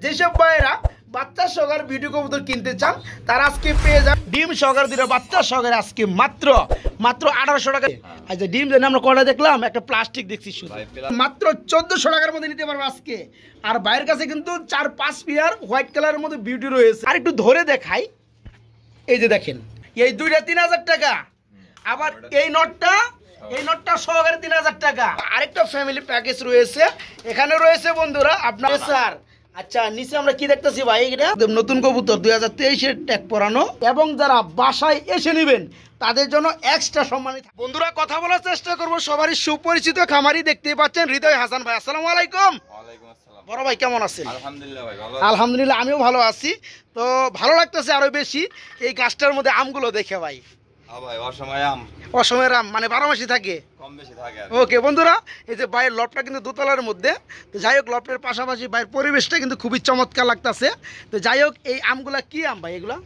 যেসব ভাইয়েরা বাচ্চা সহকার ভিডিও কবুতর কিনতে চান তারা আজকে পেয়ে যান ডিম সহকার দুটো বাচ্চা সহকারে আজকে মাত্র 1800 টাকা। আচ্ছা ডিম যেন আমরা কটা দেখলাম, একটা প্লাস্টিক দেখছি শুধু মাত্র 1400 টাকার মধ্যে নিতে পারবো আজকে। আর ভাইয়ের কাছে কিন্তু 4-5 পেয়ার হোয়াইট কালারের মধ্যে বিউটি রয়েছে। আর একটু ধরে দেখাই, এই যে দেখেন এই দুইটা 3000 টাকা, আবার এই নটটা সহকারে 3000 টাকা। আরেকটা ফ্যামিলি প্যাকেজ রয়েছে, এখানে রয়েছে বন্ধুরা আপনার স্যার। আচ্ছা নিচে আমরা কি দেখতেছি ভাই, এটা নতুন কবুতর 2023-এর ট্যাগ পরানো, এবং যারা বাসায় এসে নেবেন তাদের জন্য এক্সট্রা সম্মানিত। বন্ধুরা কথা বলার চেষ্টা করব সবারই সুপরিচিত খামারি, দেখতেই পাচ্ছেন হৃদয় হাসান ভাই। আসসালামু আলাইকুম। বড় ভাই কেমন আছেন? আলহামদুলিল্লাহ ভাই ভালো। আলহামদুলিল্লাহ আমিও ভালো আছি। তো ভালো লাগতেছে আরো বেশি এই গাছটার মধ্যে আমগুলো দেখে ভাই। ভাই অসময় আম, অসময়ের আম মানে 12 মাসই থাকে, কম বেশি থাকে। ওকে বন্ধুরা এই যে বাইরের লফটটা কিন্তু দোতলার মধ্যে, তো যাই হোক লফটের পাশাপাশি বাইরের পরিবেশটা কিন্তু খুবই চমৎকার লাগতেছে। তো যাই হোক এই আমগুলা কি আম ভাই এগুলা?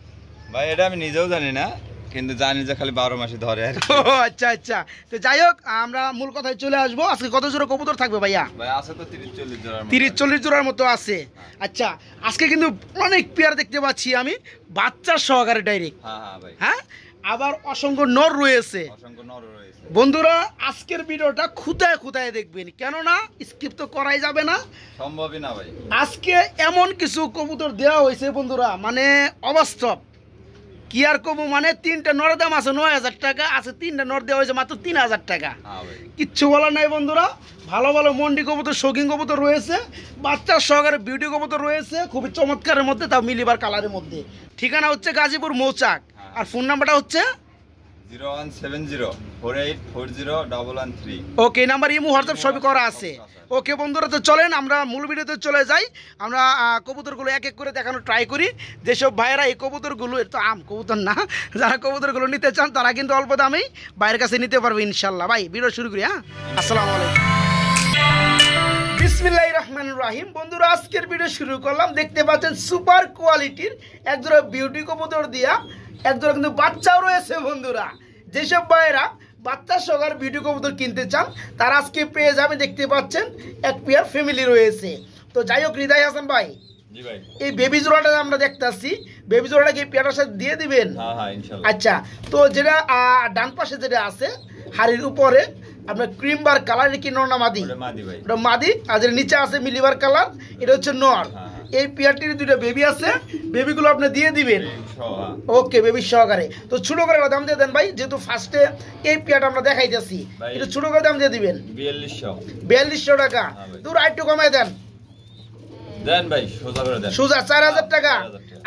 ভাই এটা আমি নিজেও জানি না, কিন্তু জানি যে খালি 12 মাসই ধরে আর কি। ও আচ্ছা আচ্ছা। তো যাই হোক আমরা মূল কথায় চলে আসবো। আজকে কত জোড়া কবুতর থাকবে ভাইয়া? ভাই আছে তো 30-40 জোড়ার মতো। 30-40 জোড়ার মতো আছে। আচ্ছা আজকে কিন্তু অনেক পেয়ার দেখতে পাচ্ছি আমি, বাচ্চার সহকারে ডাইরেক্ট। হ্যাঁ হ্যাঁ ভাই, হ্যাঁ আবার অসংখ্য নর রয়েছে। অসংখ্য নর রয়েছে। বন্ধুরা আজকের ভিডিওটা খুঁতায় খুঁতায় দেখবেন, কেননা স্কিপ তো করাই যাবে না, সম্ভবই না ভাই। আজকে এমন কিছু কবুতর দেওয়া হয়েছে বন্ধুরা, মানে অবাস্তব। কি আর কবু, মানে 3টা নরের দাম আছে 9000 টাকা, আছে 3টা নর দেওয়া হয়েছে মাত্র 3000 টাকা। কিচ্ছু বলার নাই বন্ধুরা। ভালো ভালো মন্ডি কবুতর, শৌখিন কবুতর রয়েছে, বাচ্চার সহকারে বিউটি কবুতর রয়েছে, খুবই চমৎকারের মধ্যে, তাও মিলিবার কালারের মধ্যে। ঠিকানা হচ্ছে গাজীপুর মৌচাক, আর ফোন নাম্বারটা হচ্ছে 017048401113। ওকে নাম্বার ইমো হোয়াটসঅ্যাপ সবই করা আছে। ওকে বন্ধুরা তো চলেন আমরা মূল ভিডিওতে চলে যাই। আমরা কবুতরগুলো এক এক করে দেখানো ট্রাই করি। যেসব ভাইয়েরা এই কবুতরগুলো, এর তো আম কবুতর না, যারা কবুতরগুলো নিতে চান তারা কিন্তু অল্প দামেই বাইরের কাছে নিতে পারবে ইনশাল্লাহ। ভাই ভিডিও শুরু করি। হ্যাঁ আসসালামু আলাইকুম, বিসমিল্লাহির রহমানির রহিম। বন্ধুরা আজকের ভিডিও শুরু করলাম। দেখতে পাচ্ছেন সুপার কোয়ালিটির একজোড়া বিউটি কবুতর দিয়া একজোড়া কিন্তু বাচ্চাও রয়েছে বন্ধুরা। যেসব ভাইয়েরা বাচ্চা সহকারে ভিডিও কবুতর কিনতে চান তারা আজকে পেয়ে যাবে। দেখতে পাচ্ছেন এক পেয়ার ফ্যামিলি রয়েছে। তো যাই হোক হৃদয় হাসান ভাই, জি ভাই এই বেবি জোড়াটা আমরা দেখতেছি, বেবি জোড়াটা কি পেয়ারটার সাথে দিয়ে দিবেন? হ্যাঁ হ্যাঁ ইনশাআল্লাহ। আচ্ছা তো যেটা ডান পাশে যেটা আছে হাড়ির উপরে আপনার ক্রিম বার কালার, কি নর না মাদি? ওটা মাদি ভাই। ওটা মাদি। আর যেটা নিচে আছে মিলিবার কালার, এটা হচ্ছে নর। এই পেয়ারটির দুটো বেবি আছে, বেবিগুলো আপনি দিয়ে দিবেন। ওকে বেবি সহকারে। তো ছোট করে দাম দিয়ে দেন ভাই, যেহেতু ফার্স্টে এই পেয়ারটা আমরা দেখাইতেছি, এটা ছোট করে দাম দিয়ে দিবেন 4200 টাকা। তো আরেকটু কমাই দেন দেন ভাই, সোজা করে দেন। সোজা 4000 টাকা।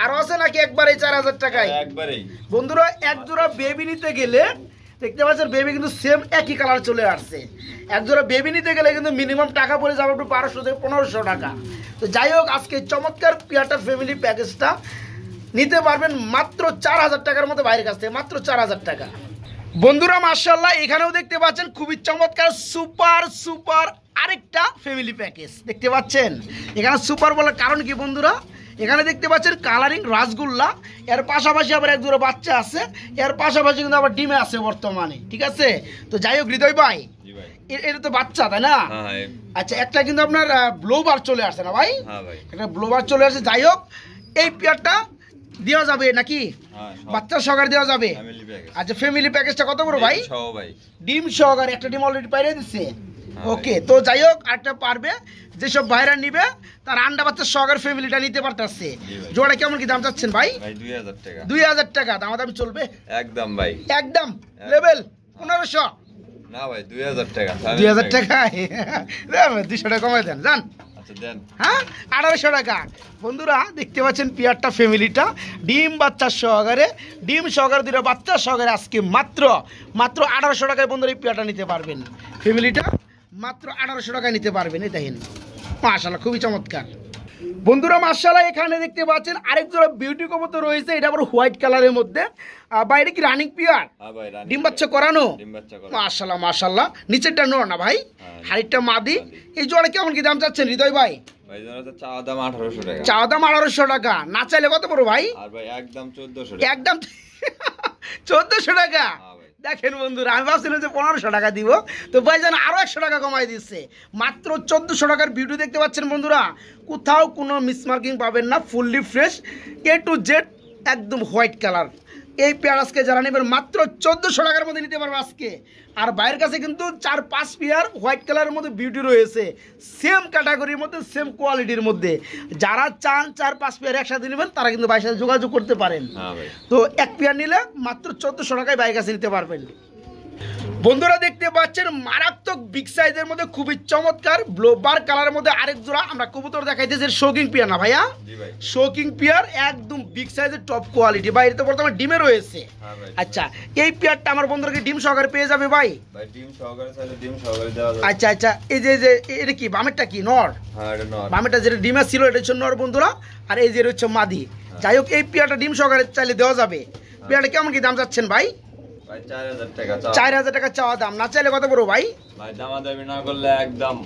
আর আছে নাকি একবারে 4000 টাকায়? একবারেই। বন্ধুরা এক জোড়া বেবি নিতে গেলে দেখতে পাচ্ছেন বেবি কিন্তু সেম একই কালার চলে আসছে। এক জোড়া বেবি নিতে গেলে কিন্তু মিনিমাম টাকা পড়ে যাবে একটু 1200 থেকে 1500 টাকা। তো যাই হোক আজকে চমৎকার পিয়াটা ফ্যামিলি প্যাকেজটা নিতে পারবেন মাত্র 4000 টাকার মতো বাইরের কাছ থেকে, মাত্র 4000 টাকা। বন্ধুরা মাশাআল্লাহ এখানেও দেখতে পাচ্ছেন খুবই চমৎকার সুপার আরেকটা ফ্যামিলি প্যাকেজ দেখতে পাচ্ছেন। এখানে সুপার বলার কারণ কি বন্ধুরা, এখানে দেখতে পাচ্ছেন কালারিং রাসগোল্লা, এর পাশাপাশি আবার এক জোড়া বাচ্চা আছে, এর পাশাপাশি কিন্তু আবার ডিমে আছে বর্তমানে। ঠিক আছে তো যাই হোক হৃদয় ভাই, এটা তো বাচ্চা তাই না? আচ্ছা একটা কিন্তু আপনার ব্লোবার চলে আসছে না ভাই? একটা ব্লোবার চলে আসছে। যাই হোক এই পেয়ারটা দেওয়া যাবে নাকি? বাচ্চার সহকারে দেওয়া যাবে। আচ্ছা ফ্যামিলি প্যাকেজটা কত বড় ভাই? ডিম সহকারে, একটা ডিম অলরেডি পাইরে দিচ্ছে। ওকে তো যাই হোক আরেকটা পারবে, যেসব ভাইরা নিবে তার আন্ডা বাচ্চার সহকারে ফ্যামিলিটা নিতে পারতেছে। জোড়া কেমন কি দাম চাচ্ছেন ভাই? 2000 টাকা। দামাদামি চলবে একদম ভাই, একদম লেভেল 1500 না ভাই 2000 টাকা। 2000 টাকায় 200 টাকা কমাই দেন জান। হ্যাঁ 1800 টাকা। বন্ধুরা দেখতে পাচ্ছেন পিয়ারটা ফ্যামিলিটা ডিম বাচ্চার সহকারে, ডিম সহকারে দুটো বাচ্চার সহকারে আজকে মাত্র 1800 টাকায় বন্ধুরা এই পিয়ারটা নিতে পারবেন। ফ্যামিলিটা মাত্র 1800 টাকায় নিতে পারবেন। এই দেখেন মাশাআল্লাহ খুবই চমৎকার। বন্ধুরা মাশাআল্লাহ এখানে দেখতে পাচ্ছেন আরেক জোড়া বিউটি কবুতর রয়েছে, এটা আবার হোয়াইট কালারের মধ্যে। বাইরে কি রানিং পিয়ার? ডিম বাচ্চা করানো? মাশাআল্লাহ। নিচেরটা নর না ভাই, হাড়িটা মাদি। এই জোড়া কেমন কি দাম চাচ্ছেন হৃদয় ভাই? চাওয়া দাম 1800 টাকা। চাওয়া দাম 1800 টাকা, না চাইলে কত বড় ভাই? আর ভাই একদম 1400 টাকা। একদম 1400 টাকা। দেখেন বন্ধুরা, আমি ভাবছিলাম যে 1500 টাকা দিব, তো ভাইজান আরো 100 টাকা কমাই দিচ্ছে, মাত্র 1400 টাকার ভিডিও দেখতে পাচ্ছেন বন্ধুরা। কোথাও কোনো মিসমার্কিং পাবেন না, fully fresh A to Z একদম হোয়াইট কালার। এই পেয়ার আজকে যারা নেবেন মাত্র 1400 টাকার মধ্যে নিতে পারবে আজকে। আর বাইরের কাছে কিন্তু 4-5 পেয়ার হোয়াইট কালারের মধ্যে বিউটি রয়েছে, সেম ক্যাটাগরির মধ্যে, সেম কোয়ালিটির মধ্যে। যারা চান 4-5 পেয়ার একসাথে নেবেন তারা কিন্তু ভাইয়ের সাথে যোগাযোগ করতে পারেন। তো এক পেয়ার নিলে মাত্র 1400 টাকায় বাইরের কাছে নিতে পারবেন। বন্ধুরা দেখতে পাচ্ছেন মারাত্মক বিগ সাইজের মধ্যে খুবই চমৎকার ব্লোবার কালারের মধ্যে আরেক জোড়া আমরা কবুতর দেখাইতেছি। শোকিং পেয়ার না ভাইয়া? শোকিং পেয়ার একদম বিগ সাইজের টপ কোয়ালিটি ভাই। এটা বর্তমানে ডিমে রয়েছে। আচ্ছা, এই পেয়ারটা আমার বন্ধুদেরকে ডিম সহকারে পেয়ে যাবে ভাই? ডিম সহকারে চাইলে ডিম সহকারে দেওয়া যাবে। আচ্ছা আচ্ছা, এই যে এটা কি বামেরটা কি নর? হ্যাঁ, এটা নর। বামেরটা যেটা ডিমে ছিল এটা হচ্ছে নর বন্ধুরা, আর এই যে হচ্ছে মাদি। যাই হোক, এই পেয়ারটা ডিম সহকারে চাইলে দেওয়া যাবে। পেয়ারটা কেমন কি দাম যাচ্ছেন ভাই? 4000 টাকা। 4000 টাকা চাওয়া দাম, না চাইলে কত বড় ভাই? দামাদামি না করলে একদম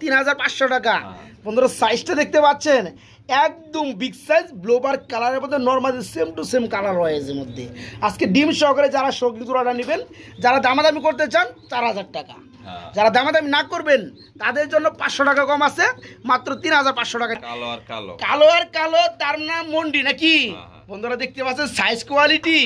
3500 টাকা। বন্ধুরা সাইজটা দেখতে পাচ্ছেন একদম বিগ সাইজ ব্লোবার কালারের মধ্যে, normally same to same colour রয়েছে মধ্যে। আজকে ডিম সহকারে যারা শৌখিন জোড়াটা নেবেন, যারা দামাদামি করতে চান 4000 টাকা, যারা দামাদামি না করবেন তাদের জন্য 500 টাকা কম আছে, মাত্র 3500 টাকা। কালো আর কালো তার নাম মন্ডি নাকি? বন্ধুরা দেখতে পাচ্ছেন সাইজ কোয়ালিটি।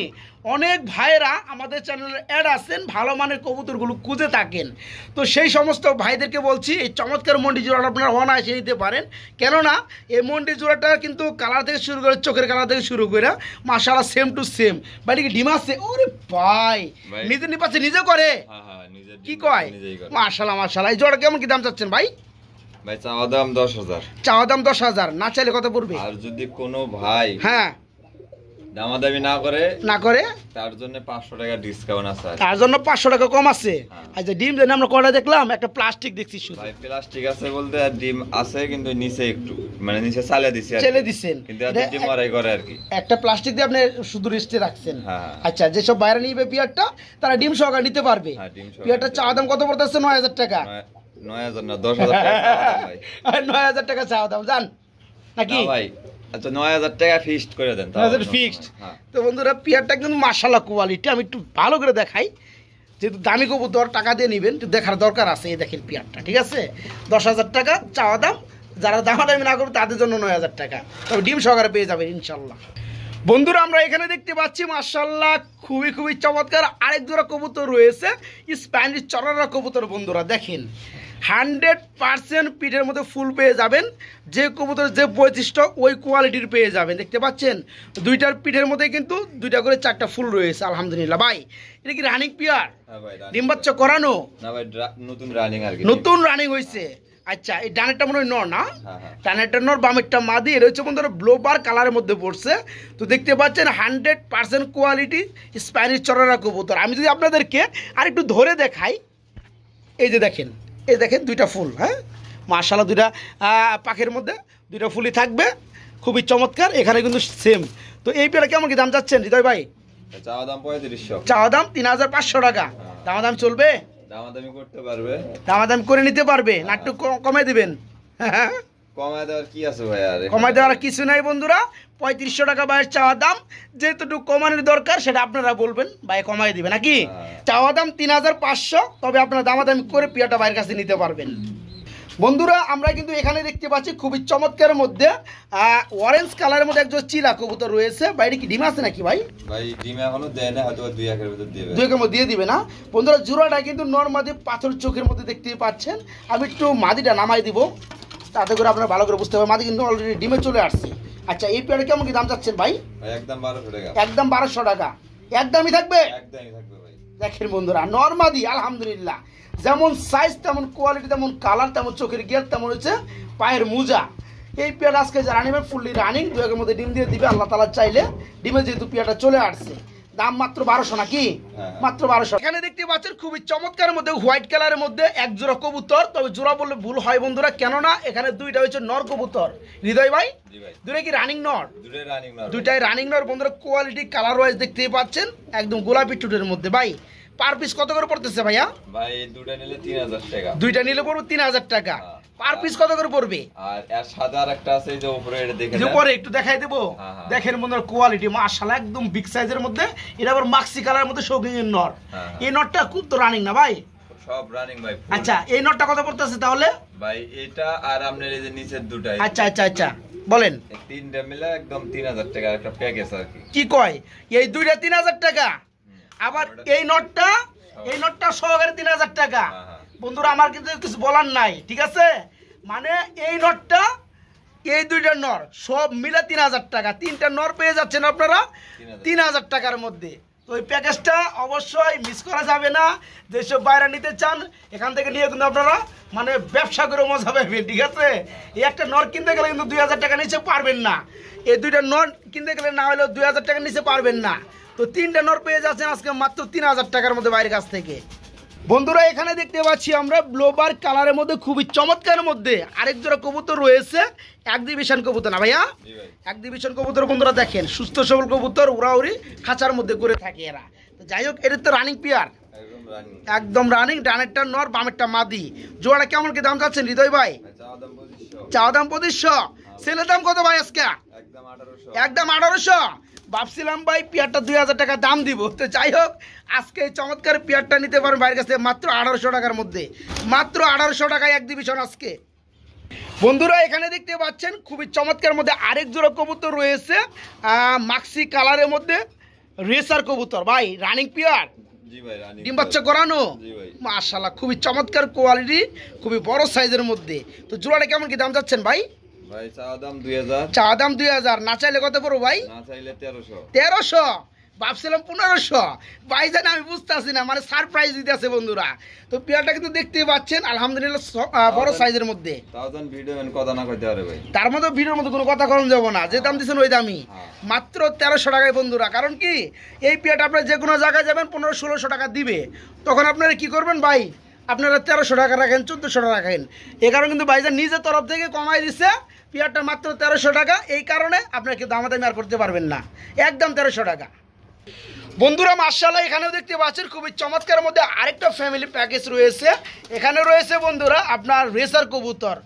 অনেক ভাইরা আমাদের চ্যানেলে অ্যাড আছেন, ভালো মানের কবুতরগুলো খুঁজে থাকেন। তো সেই সমস্ত ভাইদেরকে বলছি এই চমৎকার মন্ডি জোড়াটা আপনারা অনায়াসে নিতে পারেন। কেননা এই মন্ডি জোড়াটা কিন্তু কালার থেকে শুরু করে, চোখের কালার থেকে শুরু করে মাশাআল্লাহ সেম টু সেম। বাড়ি কি ডিম আছে? ওরে ভাই, নিজে নিপাচ্ছে নিজে করে, কি কয়? মাশাআল্লাহ মাশাআল্লাহ। এই জোড়া কেমন কি দাম চাচ্ছেন ভাই? ভাই চাওয়া দাম 10000। চাওয়া দাম 10000, না চাইলে কত পড়বে? আর যদি কোনো ভাই হ্যাঁ দামাদামি না করে তার জন্য 500 টাকা ডিসকাউন্ট আছে, তার জন্য 500 টাকা কম আছে। আচ্ছা, ডিম যেন আমরা কটা দেখলাম, একটা প্লাস্টিক দেখছি শুধু। ভাই প্লাস্টিক আছে বলতে আর ডিম আছে, কিন্তু নিচে একটু মানে নিচে চালে দিছি আর চেলে দিবেন, কিন্তু আর ডিম মারাই করে আর কি। একটা প্লাস্টিক দিয়ে আপনি শুধু রেস্টে রাখছেন। আচ্ছা, যেসব বাইরে নিবে পিয়ারটা তারা ডিম সহকারে নিতে পারবে। পিয়ারটা চাওয়া দাম কত পড়তেছে? 9000 টাকা। 9000 না 10000 টাকা ভাই। 9000 টাকা চাওয়া দাম জান নাকি ভাই? আচ্ছা 9000 টাকা ফিক্সড করে দেন। 9000 ফিক্সড। তো বন্ধুরা পিয়ারটা কিন্তু মাশাআল্লাহ কোয়ালিটি। আমি একটু ভালো করে দেখাই, যেহেতু দামি কবুতর টাকা দিয়ে নেবেন, একটু দেখার দরকার আছে। এই দেখেন পিয়ারটা, ঠিক আছে? 10000 টাকা চাওয়া দাম, যারা দামাদামি না করবে তাদের জন্য 9000 টাকা, তবে ডিম সহকারে পেয়ে যাবেন ইনশাল্লাহ। বন্ধুরা আমরা এখানে দেখতে পাচ্ছি মাশাআল্লাহ খুবই খুবই চমৎকার আরেক জোড়া কবুতর রয়েছে, স্প্যানিশ চড়ারা কবুতর। বন্ধুরা দেখেন 100% পিঠের মধ্যে ফুল পেয়ে যাবেন, যে কবুতর যে বৈশিষ্ট্য ওই কোয়ালিটির পেয়ে যাবেন। দেখতে পাচ্ছেন দুইটার পিঠের মধ্যে কিন্তু দুইটা করে 4টা ফুল রয়েছে আলহামদুলিল্লাহ। ভাই এটা কি রানিং পিয়ার? ডিম বাচ্চা করানো? না ভাই, নতুন রানিং আর কি, নতুন রানিং হয়েছে। আচ্ছা, এই ডানেরটা মনে হয় নর না? ডানেরটা নর, বামেরটা মাদি। এটা হচ্ছে বন্ধুরা ব্লোবার কালারের মধ্যে পড়ছে। তো দেখতে পাচ্ছেন 100% কোয়ালিটি স্প্যানিশ চড়ারা কবুতর। আমি যদি আপনাদেরকে আর একটু ধরে দেখাই, এই যে দেখেন, এই দেখেন দুইটা ফুল। হ্যাঁ মাশাআল্লাহ, দুইটা পাখির মধ্যে দুইটা ফুলই থাকবে, খুবই চমৎকার। এখানে কিন্তু সেম। তো এই পেয়ারা কেমন কি দাম চাচ্ছেন হৃদয় ভাই? চাওয়া দাম 3500। চাওয়া দাম 3500 টাকা। দামাদাম চলবে? দামাদামি করতে পারবে, দামাদাম করে নিতে পারবে না? একটু কমে দিবেন? কমায় দেওয়ার কি আছে ভাই? আর কমায় দেওয়ার কিছু নাই বন্ধুরা, 3500 টাকা ভাইয়ের চাওয়া দাম। যেহেতু কমানোর দরকার সেটা আপনারা বলবেন, ভাই কমাই দিবে নাকি? চাওয়া দাম 3500, তবে আপনারা দামাদামি করে পিয়াটা ভাইয়ের কাছে নিতে পারবেন। বন্ধুরা আমরা কিন্তু এখানে দেখতে পাচ্ছি খুবই চমৎকারের মধ্যে অরেঞ্জ কালারের মধ্যে একজন চিলা কবুতর রয়েছে। বাইরে কি ডিম আছে নাকি ভাই? ভাই ডিম এখনো দেয় না, হয়তো 2 একের ভিতর দিবে, 2 একের মধ্যে দিয়ে দিবে না। বন্ধুরা জোড়াটা কিন্তু নরমাদি পাথর চোখের মধ্যে দেখতে পাচ্ছেন। আমি একটু মাদিটা নামাই দিব, তাতে করে আপনারা ভালো করে বুঝতে পারবেন। মাদি কিন্তু অলরেডি ডিমে চলে আসছে। আচ্ছা, এই পেয়ারে কেমন কি দাম চাচ্ছেন ভাই? একদম 1200 টাকা। একদম 1200 টাকা, একদমই থাকবে? একদমই থাকবে ভাই। দেখেন বন্ধুরা নরমাদি আলহামদুলিল্লাহ, যেমন সাইজ তেমন কোয়ালিটি, তেমন কালার, তেমন চোখের গিয়ার, তেমন হচ্ছে পায়ের মোজা। এই পেয়ার আজকে যারা নেবেন ফুললি রানিং, 2 একের মধ্যে ডিম দিয়ে দিবে আল্লাহ তাআলা চাইলে। ডিমে যেহেতু পেয়ারটা চলে আসছে, দাম মাত্র 1200 নাকি? মাত্র 1200। এখানে দেখতে পাচ্ছেন খুবই চমৎকারের মধ্যে হোয়াইট কালারের মধ্যে এক জোড়া কবুতর, তবে জোড়া বললে ভুল হয় বন্ধুরা, কেননা এখানে দুইটা হচ্ছে নর কবুতর। হৃদয় ভাই দুইটা কি রানিং নর? দুইটাই রানিং নর বন্ধুরা। কোয়ালিটি কালার ওয়াইজ দেখতেই পাচ্ছেন একদম গোলাপি টুটের মধ্যে। ভাই পার পিস কত করে পড়তেছে ভাইয়া? ভাই দুটো নিলে 3000 টাকা। দুইটা নিলে পড়বে 3000 টাকা। পার পিস কত করে পড়বে? আর এর সাদা আরেকটা আছে এই যে উপরে, এটা দেখে যে পরে একটু দেখাই দেবো। হ্যাঁ। দেখেন বন্ধুরা কোয়ালিটি মাশাআল্লাহ একদম বিগ সাইজের মধ্যে। এটা আবার মাক্সি কালারের মধ্যে শৌখিন নর। এই নরটা খুব তো রানিং না ভাই? সব রানিং ভাই। আচ্ছা এই নরটা কত পড়তেছে তাহলে ভাই? এটা আর আপনার এই যে নিচের দুটাই। আচ্ছা বলেন। এই তিনটা মিলে একদম 3000 টাকা একটা প্যাকেজ আর কি। কি কয়? এই দুইটা 3000 টাকা, আবার এই নটটা সহকারে 3000 টাকা। বন্ধুরা আমার কিন্তু কিছু বলার নাই, ঠিক আছে? মানে এই নটটা, এই দুইটা নর সব মিলে 3000 টাকা। তিনটা নর পেয়ে যাচ্ছেন আপনারা 3000 টাকার মধ্যে। তো ওই প্যাকেজটা অবশ্যই মিস করা যাবে না। যেসব বাইরে নিতে চান এখান থেকে নিয়ে কিন্তু আপনারা মানে ব্যবসা করে মজা পাবেন, ঠিক আছে? এই একটা নর কিনতে গেলে কিন্তু 2000 টাকা নিচে পারবেন না। এই দুইটা নর কিনতে গেলে না হলেও 2000 টাকা নিচে পারবেন না। তো তিনটা নর পেয়ে যাচ্ছেন আজকে মাত্র 3000 টাকার মধ্যে বাইরের কাছ থেকে। বন্ধুরা এখানে দেখতে পাচ্ছি আমরা ব্লোবার কালারের মধ্যে খুবই চমৎকারের মধ্যে আরেক জোড়া কবুতর রয়েছে। এক্সিবিশন কবুতর না ভাইয়া? এক্সিবিশন কবুতর বন্ধুরা দেখেন, সুস্থ সবল কবুতর, উড়াউড়ি খাঁচার মধ্যে করে থাকে এরা। তো যাই হোক, এটা তো রানিং পেয়ার, একদম রানিং। ডানেরটা নর, বামেরটা মাদি। জোড়াটা কেমন কি দাম চাচ্ছেন হৃদয় ভাই? চাওয়া দাম 2500। ছেলের দাম কত ভাই আজকে? একদম 1800। ভাবছিলাম ভাই পেয়ারটা 2000 টাকা দাম দিব। তো যাই হোক, আজকে এই চমৎকার পেয়ারটা নিতে পারেন বাইরের কাছে মাত্র 1800 টাকার মধ্যে। মাত্র 1800 টাকায় এক্সিবিশন আজকে। বন্ধুরা এখানে দেখতে পাচ্ছেন খুবই চমৎকার মধ্যে আরেক জোড়া কবুতর রয়েছে, মাক্সি কালারের মধ্যে রেসার কবুতর ভাই, রানিং পেয়ার। ডিম বাচ্চা করানো, মাশাআল্লাহ খুবই চমৎকার কোয়ালিটি, খুবই বড় সাইজের মধ্যে। তো জোড়াটা কেমন কি দাম চাচ্ছেন ভাই? ভাই চাওয়া দাম 2000। চাওয়া দাম 2000, না চাইলে কত পড়ো ভাই? না চাইলে 1300। 1300? ভাবছিলাম 1500। ভাইজান আমি বুঝতেছি না, মানে সারপ্রাইজ দিতে আছে বন্ধুরা। তো পেয়ারটা কিন্তু দেখতে পাচ্ছেন আলহামদুলিল্লাহ বড় সাইজের মধ্যে। কথা না কইতে পারে ভাই, তার মধ্যে ভিডিওর মধ্যে কোনো কথা কম যাবো না। যে দাম দিচ্ছেন ওই দামই, মাত্র 1300 টাকায় বন্ধুরা। কারণ কি এই পেয়ারটা আপনারা যে কোনো জায়গায় যাবেন 1500-1600 টাকা দিবে, তখন আপনারা কি করবেন ভাই? আপনারা 1300 টাকা রাখেন, 1400 টাকা রাখেন। এই কারণে কিন্তু ভাইজান নিজের তরফ থেকে কমাই দিচ্ছে পেয়ারটা মাত্র 1300 টাকা। এই কারণে আপনারা কি দামাদামি আর করতে পারবেন না, একদম 1300 টাকা। বন্ধুরা মাশাআল্লাহ এখানেও দেখতে পাচ্ছেন খুবই চমৎকার মধ্যে আরেকটা ফ্যামিলি প্যাকেজ রয়েছে। এখানে রয়েছে বন্ধুরা আপনার রেসার কবুতর,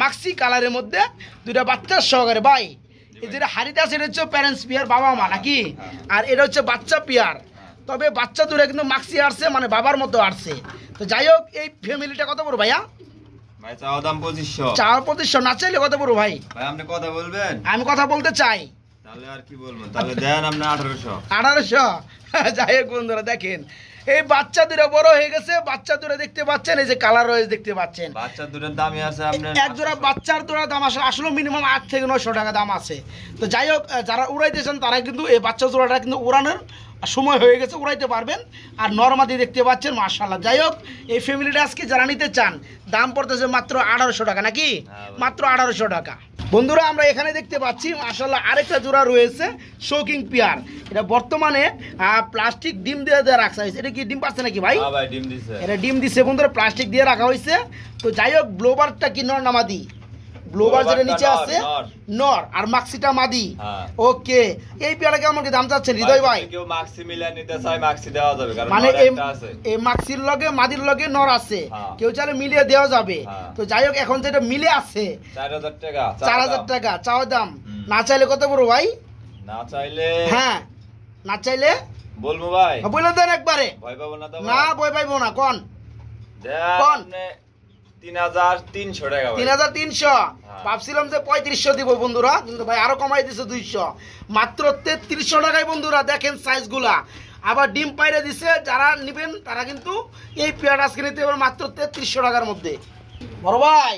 মাক্সি কালারের মধ্যে দুইটা বাচ্চা সহকারে ভাই। এই যেটা হারিতে আছে এটা হচ্ছে প্যারেন্টস পেয়ার, বাবা মা নাকি? আর এটা হচ্ছে বাচ্চা পেয়ার। তবে বাচ্চা দুটো কিন্তু মাক্সি আসছে, মানে বাবার মতো আসছে। তো যাই হোক, এই ফ্যামিলিটা কত বড় ভাইয়া? ভাই চাওয়া দাম 2500। চাওয়া 2500, না চাইলে কত বড় ভাই? ভাই আপনি কথা বলবেন? আমি কথা বলতে চাই। তাহলে আর কি বলবো, তাহলে দেন আপনি 1800। 1800? যাই হোক বন্ধুরা দেখেন এই বাচ্চা দুটো বড় হয়ে গেছে। বাচ্চা দুটো দেখতে পাচ্ছেন, এই যে কালার রয়েছে দেখতে পাচ্ছেন। বাচ্চা দুটোর দামই আছে আপনার, এক জোড়া বাচ্চার দুটোর দাম আসলে মিনিমাম 8 থেকে 900 টাকা দাম আছে। তো যাই হোক, যারা উড়াইতেছেন তারা কিন্তু এই বাচ্চা জোড়াটা কিন্তু উড়ানোর সময় হয়ে গেছে, উড়াইতে পারবেন। আর নরমাদি দেখতে পাচ্ছেন মাশাআল্লাহ। যাই হোক, এই ফ্যামিলিটা আজকে যারা নিতে চান দাম পড়তেছে মাত্র 1800 টাকা নাকি? মাত্র 1800 টাকা। বন্ধুরা আমরা এখানে দেখতে পাচ্ছি মাশাআল্লাহ আরেকটা জোড়া রয়েছে শৌকিং পেয়ার। এটা বর্তমানে প্লাস্টিক ডিম দিয়ে রাখা হয়েছে। এটা কি ডিম পাচ্ছে নাকি ভাই? হ্যাঁ ভাই ডিম দিছে। এটা ডিম দিছে বন্ধুরা, প্লাস্টিক দিয়ে রাখা হয়েছে। তো যাই হোক, ব্লোবারটা কি নর না মাদি? গ্লোবাল যেটা নিচে আছে নর, আর মাক্সিটা মাদি। ওকে, এই পেয়ারা কেমন কি দাম চাচ্ছেন হৃদয় ভাই? কেউ মাক্সি মিলা নিতে চায় মাক্সি দেওয়া যাবে, কারণ মানে একটা আছে এই মাক্সির লগে মাদির লগে নর আছে, কেউ চাইলে মিলিয়ে দেওয়া যাবে। তো যাই হোক, এখন যেটা মিলে আছে 4000 টাকা। 4000 টাকা চাওয়া দাম, না চাইলে কত বড় ভাই? না চাইলে, হ্যাঁ না চাইলে বলবো ভাই, বলে দেন একবারে। ভয় পাবো না তো? না ভয় পাইবো না। কোন কোন 3300 টাকা। 3300? ভাবছিলাম যে 3500 দিব বন্ধুরা, কিন্তু ভাই আরো কমাই দিছে 200, মাত্র 3300 টাকায় বন্ধুরা। দেখেন সাইজগুলা, আবার ডিম পাইরে দিছে। যারা নেবেন তারা কিন্তু এই পেয়ার আজকে নিতে পারবেন মাত্র 3300 টাকার মধ্যে। বড় ভাই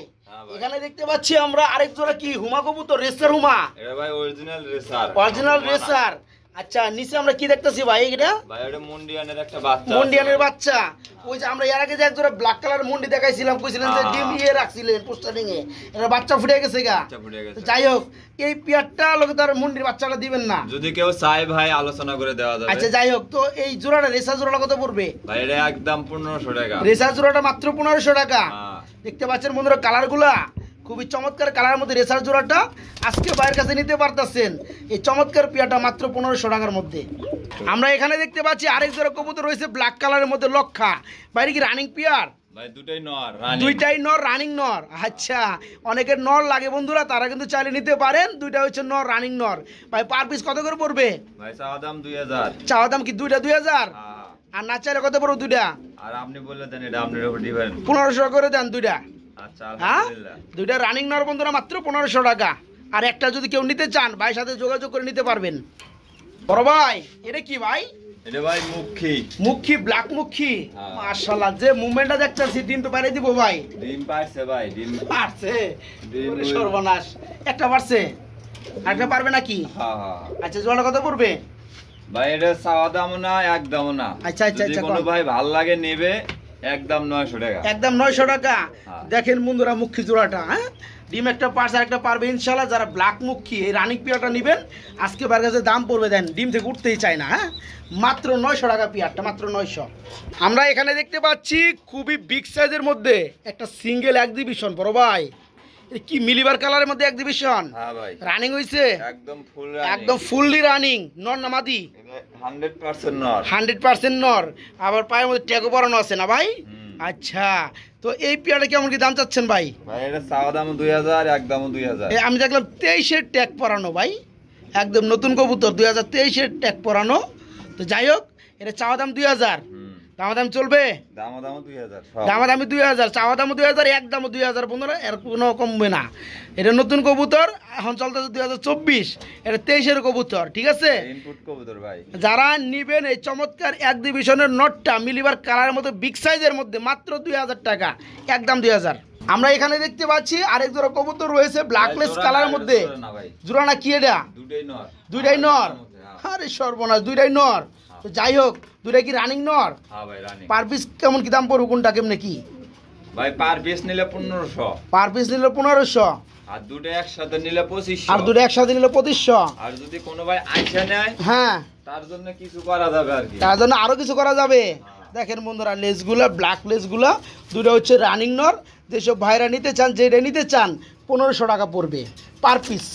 এখানে দেখতে পাচ্ছি আমরা আরেক জোড়া কি হুমা কবুতর, রেসার হুমা। এটা ভাই অরিজিনাল রেসার। Original racer. আচ্ছা নিচে আমরা কি দেখতেছি ভাই? এটা ভাই এটা মুন্ডিয়ানের একটা বাচ্চা। মুন্ডিয়ানের বাচ্চা। ওই যে আমরা এর আগে যে এক জোড়া ব্ল্যাক কালার মুন্ডি দেখাইছিলাম, কইছিলেন যে ডিম ইয়ে রাখছিলেন পোস্টারিং এ, এটা বাচ্চা ফুটে গেছে গা। যাই হোক, এই পেয়ারটা লোকে তার মুন্ডির বাচ্চাটা দিবেন না? যদি কেউ চায় ভাই আলোচনা করে দেওয়া যাবে। আচ্ছা যাই হোক, তো এই জোড়াটা রেসা জোড়াটা কত পড়বে ভাই? এটা একদম 1500 টাকা। রেসা জোড়াটা মাত্র 1500 টাকা। দেখতে পাচ্ছেন বন্ধুরা কালারগুলা খুবই চমৎকার কালারের মধ্যে রেসার জোড়াটা আজকে ভাইয়ের কাছে নিতে পারতেছেন এই চমৎকার পেয়ারটা মাত্র 1500 টাকার মধ্যে। আমরা এখানে দেখতে পাচ্ছি আরেক জোড়া কবুতর রয়েছে ব্ল্যাক কালারের মধ্যে লক্ষা, বাইরে কি রানিং পেয়ার? ভাই দুটাই নর রানিং নর। আচ্ছা, অনেকের নর লাগে বন্ধুরা, তারা কিন্তু চাইলে নিতে পারেন। দুইটা হচ্ছে নর, রানিং নর। ভাই পার পিস কত করে পড়বে? ভাই চাওয়া দাম 2000। চাওয়া দাম কি দুইটা 2000? হ্যাঁ। আর না চাইলে কত পড়বে দুইটা? আর আপনি বললে দেন এটা আপনার উপর ডিপেন্ড। 1500 করে দেন দুইটা। আচ্ছা হ্যাঁ, আলহামদুলিল্লাহ। দুইটা রানিং নর বন্ধুরা মাত্র 1500 টাকা। আর একটা যদি কেউ নিতে চান ভাইয়ের সাথে যোগাযোগ করে নিতে পারবেন। বড় ভাই এটা কি ভাই? এটা ভাই মুখী ব্ল্যাক মুখী। হ্যাঁ। মাশাআল্লাহ, যে মুভমেন্টটা দেখতেছি ডিম তো বাইরে দিব ভাই। ডিম পারছে ভাই, ডিম পারছে। ডিম ওরে সর্বনাশ, একটা পারছে, আরেকটা পারবে নাকি? হ্যাঁ হ্যাঁ। আচ্ছা, জোড়া কত পড়বে ভাই এটা চাওয়া দাম না, একদম না। আচ্ছা আচ্ছা যদি আচ্ছা, কোনো ভাই ভাল লাগে নেবে, একদম 900 টাকা। একদম 900 টাকা। হ্যাঁ। দেখেন বন্ধুরা মুখী জোড়াটা, হ্যাঁ ডিম একটা পারছে আর একটা পারবে ইনশাআল্লাহ। যারা ব্ল্যাক মুখী এই রানিং পেয়ারটা নেবেন আজকে বার কাছে দাম পড়বে, দেন ডিম থেকে উঠতেই চায় না। হ্যাঁ, মাত্র 900 টাকা পেয়ারটা, মাত্র 900। আমরা এখানে দেখতে পাচ্ছি খুবই বিগ সাইজের মধ্যে একটা সিঙ্গেল এক্সিবিশন। বড় ভাই এটা কি মিলিবার কালারের মধ্যে এক্সিবিশন? হ্যাঁ ভাই, রানিং হইছে একদম ফুল, একদম ফুললি রানিং। নর না মাদি? 100% নর। 100% নর। আবার পায়ের মধ্যে ট্যাগও পরানো আছে না ভাই? হুম। আচ্ছা, তো এই পেয়ারটা কেমন কি দাম চাচ্ছেন ভাই? ভাই এটা চাওয়া দাম 2000, একদম 2000। আমি দেখলাম 23-এর ট্যাগ পরানো ভাই, একদম নতুন কবুতর, 2023-এর ট্যাগ পরানো। তো যাই হোক, এটা চাওয়া দাম 2000। দামাদাম চলবে? দাম 2000। দামাদামি 2000, চাওয়া দাম 2000, একদম 2000 বন্ধুরা, এর কোনো কমবে না। এটা নতুন কবুতর, এখন চলতেছে 2024, এটা 23-এর কবুতর, ঠিক আছে? ইনপুট কবুতর ভাই। যারা নিবেন এই চমৎকার এক্সিবিশনের নটটা মিলিবার কালারের মধ্যে বিগ সাইজের মধ্যে মাত্র 2000 টাকা, একদম 2000। আমরা এখানে দেখতে পাচ্ছি আরেক জোড়া কবুতর রয়েছে ব্ল্যাকলেস কালারের মধ্যে। জোড়া না কি এটা? দুইটাই নর। আরে সর্বনাশ, দুইটাই নর। তো যাই হোক, দুইটা কি রানিং নর? হ্যাঁ ভাই রানিং। পার পিস কেমন কি দাম পড়বে, কোনটা কেমনে কি? ভাই পার পিস নিলে 1500। পার পিস নিলে 1500। আর দুটো একসাথে নিলে 2500। আর দুটো একসাথে নিলে 2500। আর যদি কোনো ভাই আইসা নেয়, হ্যাঁ, তার জন্য কিছু করা যাবে আর কি। তার জন্য আরো কিছু করা যাবে। দেখেন বন্ধুরা, লেসগুলা ব্ল্যাক লেসগুলা দুটো হচ্ছে রানিং নর। যেসব ভাইরা নিতে চান, যেটা নিতে চান 1500 টাকা পড়বে পার পিস।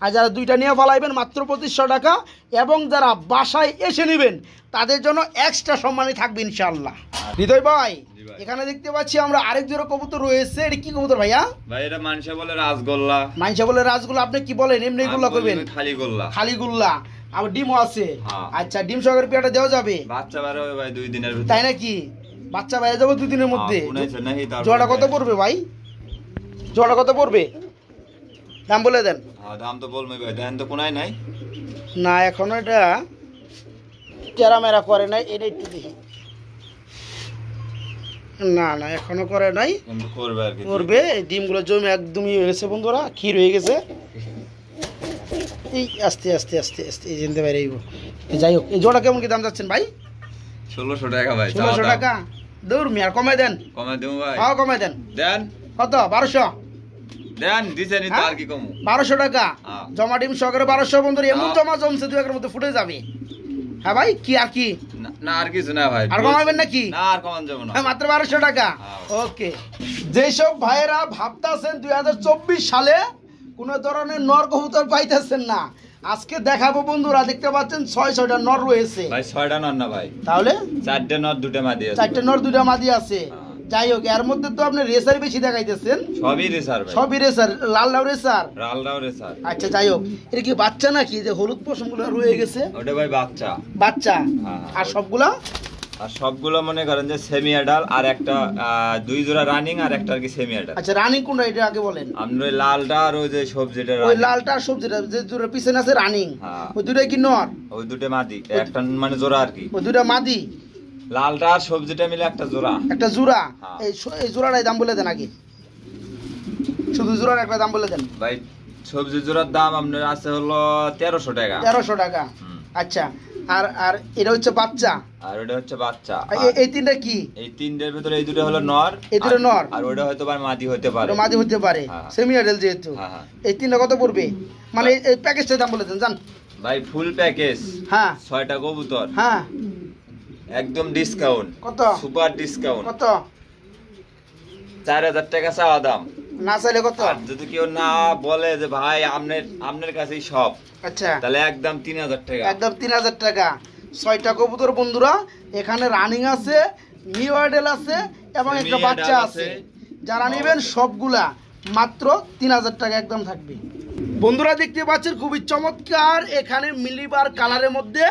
আর যারা দুইটা নিয়ে ফলাইবেন মাত্র 2500 টাকা। এবং যারা বাসায় এসে নেবেন তাদের জন্য এক্সট্রা সম্মানই থাকবে ইনশাআল্লাহ। হৃদয় ভাই, এখানে দেখতে পাচ্ছি আমরা আরেক জোড়া কবুতর রয়েছে। এটা কি কবুতর ভাইয়া? ভাই এটা মানুষে বলে রাজগোল্লা। মানুষে বলে রাজগোল্লা, আপনি কি বলেন? এমনি গুল্লা করবেন? খালি গোল্লা। খালি গুল্লা। আবার ডিমও আছে? হ্যাঁ। আচ্ছা, ডিম সহকারে পেয়ারটা দেওয়া যাবে? বাচ্চা বের হবে ভাই 2 দিনের ভিতরে। তাই নাকি? বাচ্চা বাইরে যাবো 2 দিনের মধ্যে? জোড়া কত পড়বে ভাই? জোড়া কত পড়বে দাম বলে দেন। হ্যাঁ দাম তো বলবো ভাই, দেন তো কোনায় নাই না, এখনো এটা টেরামেরা করে নাই। এটা একটু দেখি। না না, এখনো করে নাই, কিন্তু করবে আর কি। করবে। এই ডিমগুলো জমে একদমই হয়ে গেছে বন্ধুরা, ক্ষীর হয়ে গেছে। এই আস্তে আস্তে আস্তে আস্তে এই জানতে বাইরে। যাই হোক, এই জোড়া কেমন কি দাম যাচ্ছেন ভাই? 1600 টাকা ভাই। 1600 টাকা? দৌড় মিয়ার, কমাই দেন। কমাই দেবো ভাই? হ্যাঁ কমাই দেন। দেন কত? 1200 দেন। দিছেনি তো, আর কি কমু? 1200 টাকা হ্যাঁ। জমা ডিম সহকারে 1200 বন্ধুরা। এমন হ্যাঁ। জমা জমছে 2 একের মধ্যে ফুটে যাবে। হ্যাঁ ভাই, কি আর কি? না আর কিছু না ভাই। আর কমাবেন নাকি? না আর কমান যাব না। হ্যাঁ, মাত্র 1200 টাকা। হ্যাঁ। ওকে। যেসব ভাইয়েরা ভাবতাছেন 2024 সালে কোনো ধরনের নর কবুতর পাইতেছেন না, আজকে দেখাবো বন্ধুরা। দেখতে পাচ্ছেন 6টা নর রয়েছে ভাই। 6টা নর না ভাই, তাহলে 4টে নর 2টে মাদি আছে। 4টে নর 2টা মাদি আছে। যাই হোক, এর মধ্যে তো আপনি রেসার বেশি দেখাইতেছেন। সবই রেসার ভাই। সবই রেসার, লাল লাউ রেসার। লালরাও রেসার। আচ্ছা যাই হোক, এটা কি বাচ্চা নাকি? যে হলুদ পশমগুলো রয়ে গেছে ওটা ভাই বাচ্চা। বাচ্চা। হ্যাঁ। আর সবগুলা? আর সবগুলো মনে করেন যে সেমি অ্যাডাল, আর একটা 2 জোড়া রানিং, আর একটা আর কি সেমি অ্যাডাল। আচ্ছা, রানিং কোনটা এটা আগে বলেন? আমরা ওই লালটা আর ওই যে সবজিটা ওই লালটা আর সবজিটা যে দুটো পিছনে আছে রানিং, হ্যাঁ। ওই দুটোই কি নর? ওই দুটো মাদি, একটা মানে জোড়া আর কি। ওই দুটো মাদি। লালটা আর সবজিটা মিলে একটা জোড়া। একটা জোড়া। হ্যাঁ। এই জোড়াটাই দাম বলে দেন আগে, শুধু জোড়ার একটা দাম বলে দেন ভাই। সবজি জোড়ার দাম আপনার আছে হলো 1300 টাকা। 1300 টাকা। আচ্ছা, আর আর এটা হচ্ছে বাচ্চা, আর ওটা হচ্ছে বাচ্চা। এই তিনটা কি? এই তিনটার ভিতরে এই দুটো হলো নর, এই দুটো নর, আর ওটা হয়তো বা মাদি হতে পারে। ওটা মাদি হতে পারে, হ্যাঁ। সেমি অ্যাডাল্ট যেহেতু। হ্যাঁ। এই তিনটা কত পড়বে? মানে এই প্যাকেজটার দাম বলে দেন জান ভাই। Full package. হ্যাঁ। 6টা কবুতর। হ্যাঁ। একদম ডিসকাউন্ট। কত? Super discount. কত? 4000 টাকা চাওয়া দাম। না চাইলে কত? আর যদি কেউ না বলে যে ভাই আপনার কাছেই সব, আচ্ছা, তাহলে একদম 3000 টাকা। একদম 3000 টাকা। 6টা কবুতর বন্ধুরা এখানে রানিং আছে, নিউ আইডেল আছে এবং একটা Semi বাচ্চা adult আছে। আছে। যারা নেবেন সবগুলা মাত্র 3000 টাকা একদম থাকবে। বন্ধুরা দেখতে পাচ্ছেন খুবই চমৎকার এখানে মিলিবার কালারের মধ্যে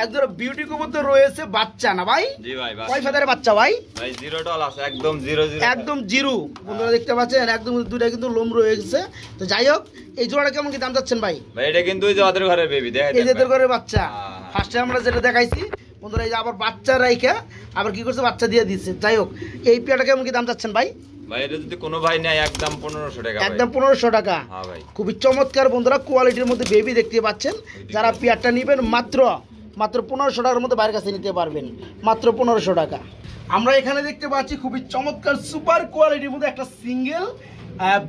একদম বিউটি কবুতর রয়েছে, বাচ্চা না ভাই? জি ভাই, কয় ফেদারের বাচ্চা ভাই? ভাই 0 ডল আছে, একদম 0 একদম জিরো। বন্ধুরা দেখতে পাচ্ছেন একদম দুইটা কিন্তু লোম রয়েছে। তো যাই হোক, এই জোড়াটা কেমন কি দাম যাচ্ছেন ভাই? ভাই এটা কিন্তু ওই যে ওদের ঘরের বেবি, দেখাই এই যে তোর ঘরের বাচ্চা, হ্যাঁ। ফার্স্টে আমরা যেটা দেখাইছি বন্ধুরা, এই যে আবার বাচ্চা রাইখা আবার কি করছে, বাচ্চা দিয়ে দিচ্ছে। যাই হোক, এই পেয়ারটা কেমন কি দাম চাচ্ছেন ভাই? ভাই এটা যদি কোনো ভাই নেয় একদম 1500 টাকা। একদম 1500 টাকা। হ্যাঁ ভাই, খুবই চমৎকার বন্ধুরা, কোয়ালিটির মধ্যে বেবি দেখতে পাচ্ছেন। যারা পেয়ারটা নেবেন মাত্র 1500 টাকার মধ্যে বাইরের কাছে নিতে পারবেন, মাত্র 1500 টাকা। আমরা এখানে দেখতে পাচ্ছি খুবই চমৎকার সুপার কোয়ালিটির মধ্যে একটা সিঙ্গেল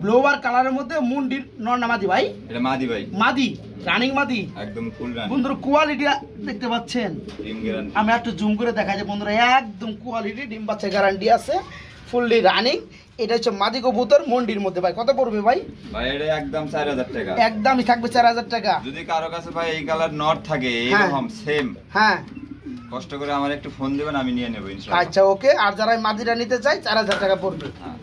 ব্লোয়ার কালারের মধ্যে মুন্ডির নর না মাদি ভাই? এটা মাদি ভাই, মাদি, রানিং মাদি একদম ফুল রান। বন্ধুরা কোয়ালিটি দেখতে পাচ্ছেন। ডিম গ্যারান্টি। আমি একটু জুম করে দেখা যায় বন্ধুরা, একদম কোয়ালিটি, ডিম বাচ্চা গ্যারান্টি আছে, ফুললি রানিং। এটা হচ্ছে মাদি কবুতর মন্ডির মধ্যে। ভাই কত পড়বে ভাই? ভাই এটা একদম 4000 টাকা। একদমই থাকবে 4000 টাকা। যদি কারো কাছে ভাই এই কালার নট থাকে হ্যাঁ। এরকম সেম, হ্যাঁ, কষ্ট করে আমার একটু ফোন দিবেন, আমি নিয়ে নেব ইনশাআল্লাহ। আচ্ছা ওকে। আর যারা এই মাদিটা নিতে চায় 4000 টাকা পড়বে। হ্যাঁ।